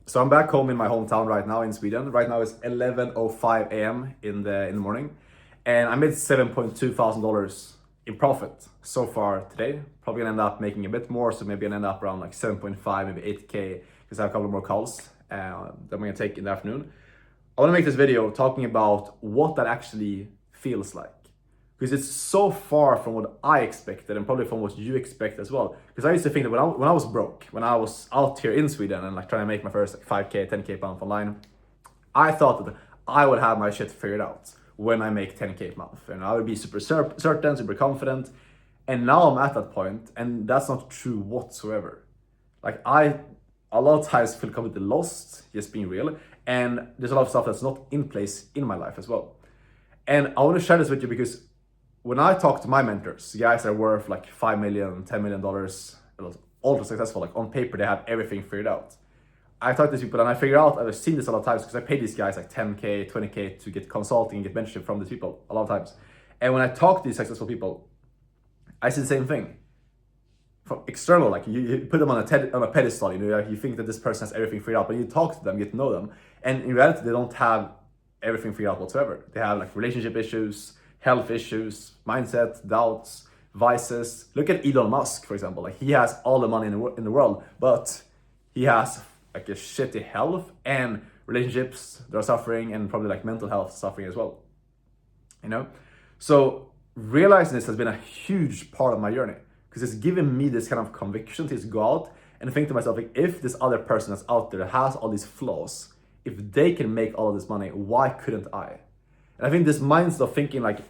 So I'm back home in my hometown right now in Sweden. Right now it's 11:05 a.m. in the morning, and I made $7,200 in profit so far today. Probably gonna end up making a bit more, so maybe I'll end up around like 7.5, maybe 8K, because I have a couple more calls that I'm gonna take in the afternoon. I want to make this video talking about what that actually feels like, because it's so far from what I expected and probably from what you expect as well. Because I used to think that when I was broke, when I was out here in Sweden and like trying to make my first like 5K, 10K month online, I thought that I would have my shit figured out when I make 10K a month, and I would be super certain, super confident. And now I'm at that point, and that's not true whatsoever. Like a lot of times feel completely lost, just being real, and there's a lot of stuff that's not in place in my life as well. And I want to share this with you because when I talk to my mentors, guys that are worth like $5 million, $10 million, ultra successful, like on paper they have everything figured out. I talk to these people and I figure out, I've seen this a lot of times because I pay these guys like 10K, 20K to get consulting and get mentorship from these people a lot of times. And when I talk to these successful people, I see the same thing. From external, like you put them on a pedestal, you think that this person has everything figured out, but you talk to them, get to know them, and in reality they don't have everything figured out whatsoever. They have like relationship issues, health issues, mindset, doubts, vices. Look at Elon Musk, for example. Like he has all the money in the world, but he has like a shitty health and relationships that are suffering, and probably like mental health suffering as well. So realizing this has been a huge part of my journey, because it's given me this kind of conviction to just go out and think to myself, like, if this other person that's out there that has all these flaws, if they can make all of this money, why couldn't I? And I think this mindset of thinking like,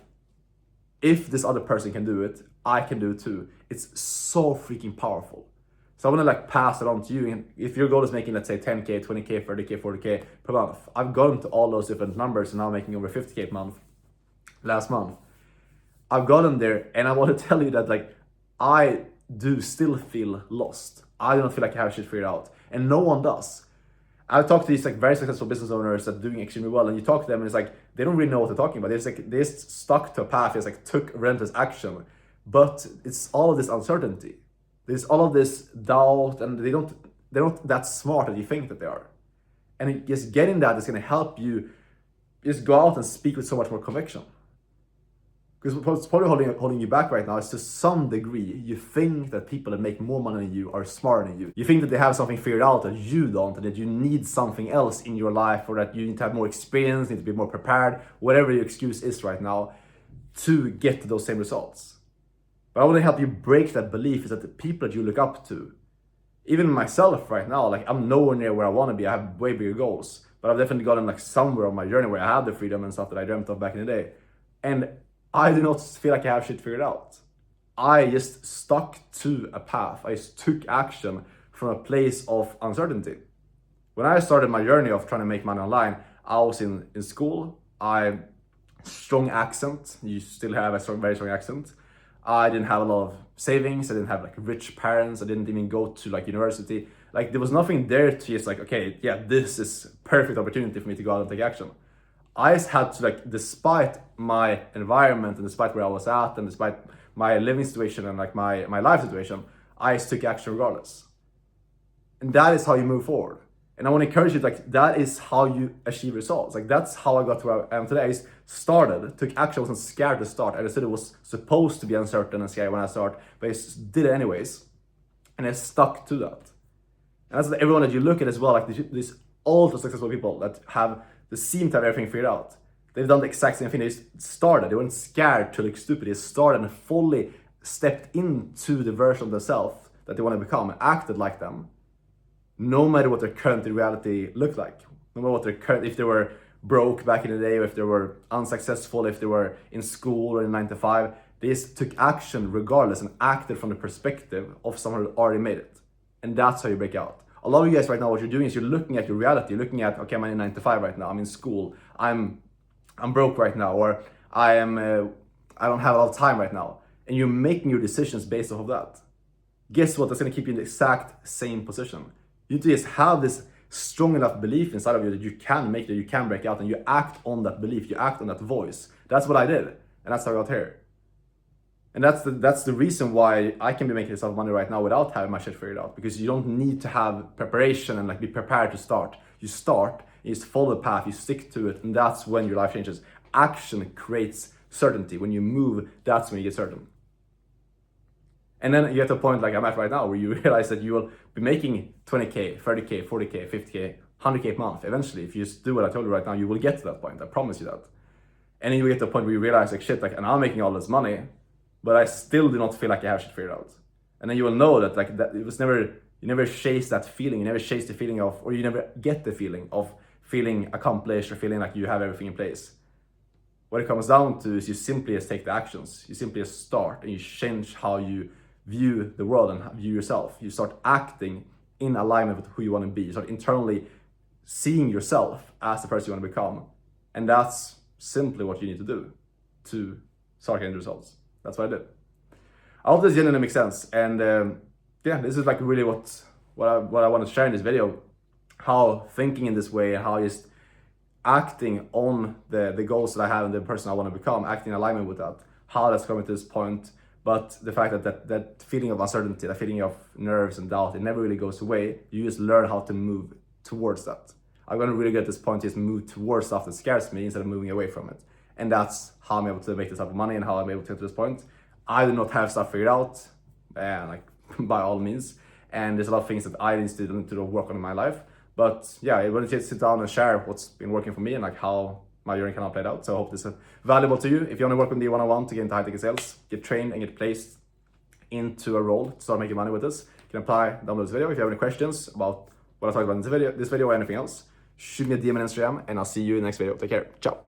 if this other person can do it, I can do it too. It's so freaking powerful. So I want to like pass it on to you. And if your goal is making, let's say 10K, 20K, 30K, 40K per month, I've gotten to all those different numbers and now making over 50K per month last month. I've gotten there, and I want to tell you that like, I do still feel lost. I don't feel like I have shit figured out, and no one does. I've talked to these like very successful business owners that are doing extremely well, and you talk to them and it's like they don't really know what they're talking about. They're stuck to a path. It's like took relentless action, but it's all of this uncertainty. There's all of this doubt, and they're not that smart as you think that they are. And just getting that is going to help you just go out and speak with so much more conviction. Because what's probably holding you back right now is, to some degree, you think that people that make more money than you are smarter than you. You think that they have something figured out that you don't, and that you need something else in your life, or that you need to have more experience, need to be more prepared, whatever your excuse is right now, to get to those same results. But I want to help you break that belief, is that the people that you look up to, even myself right now, like I'm nowhere near where I want to be. I have way bigger goals, but I've definitely gotten like somewhere on my journey where I have the freedom and stuff that I dreamt of back in the day. And I do not feel like I have shit figured out. I just stuck to a path. I just took action from a place of uncertainty. When I started my journey of trying to make money online, I was in school. I strong accent. You still have a very strong accent. I didn't have a lot of savings. I didn't have like rich parents. I didn't even go to like university. Like there was nothing there to just like, okay, yeah, this is perfect opportunity for me to go out and take action. I just had to, like, despite my environment and despite where I was at and despite my living situation and like my life situation, I just took action regardless. And that is how you move forward. And I want to encourage you, like, that is how you achieve results. Like, that's how I got to where I am today. I just started, took action. I wasn't scared to start. I said it was supposed to be uncertain and scary when I start, but I just did it anyways. And I stuck to that. And that's everyone that you look at as well, like these ultra successful people that seem to have everything figured out. They've done the exact same thing. They started. They weren't scared to look stupid. They started and fully stepped into the version of themselves that they want to become and acted like them, no matter what their current reality looked like. No matter what their current, if they were broke back in the day, or if they were unsuccessful, if they were in school or in 9 to 5, they just took action regardless and acted from the perspective of someone who already made it. And that's how you break out. A lot of you guys right now, what you're doing is you're looking at your reality. You're looking at, okay, I'm in 9 to 5 right now. I'm in school. I'm broke right now, or I don't have a lot of time right now. And you're making your decisions based off of that. Guess what? That's going to keep you in the exact same position. You just have this strong enough belief inside of you that you can make it, you can break out, and you act on that belief. You act on that voice. That's what I did, and that's how I got here. And that's the reason why I can be making this type of money right now without having my shit figured out, because you don't need to have preparation and like be prepared to start. You start, you just follow the path, you stick to it, and that's when your life changes. Action creates certainty. When you move, that's when you get certain. And then you get to a point like I'm at right now where you realize that you will be making 20K, 30K, 40K, 50K, 100K a month. Eventually, if you just do what I told you right now, you will get to that point. I promise you that. And then you get to a point where you realize like shit, like, and I'm making all this money, but I still do not feel like I have shit figured out. And then you will know that like that it was never, you never chase that feeling, you never chase the feeling of, or you never get the feeling of feeling accomplished or feeling like you have everything in place. What it comes down to is you simply just take the actions. You simply just start and you change how you view the world and view yourself. You start acting in alignment with who you want to be. You start internally seeing yourself as the person you want to become. And that's simply what you need to do to start getting results. That's what I did. I hope this genuinely makes sense. And yeah, this is like really what I want to share in this video. How thinking in this way and how just acting on the goals that I have and the person I want to become, acting in alignment with that, how that's coming to this point. But the fact that feeling of uncertainty, that feeling of nerves and doubt, it never really goes away. You just learn how to move towards that. I'm going to really get this point is move towards stuff that scares me instead of moving away from it. And that's how I'm able to make this type of money and how I'm able to get to this point. I do not have stuff figured out, like by all means. And there's a lot of things that I need to work on in my life. But yeah, I wanted to sit down and share what's been working for me and like how my journey kind of played out. So I hope this is valuable to you. If you want to work with me one-on-one to get into high-ticket sales, get trained and get placed into a role to start making money with this, you can apply down below this video. If you have any questions about what I talked about in this video or anything else, shoot me a DM on Instagram and I'll see you in the next video. Take care. Ciao.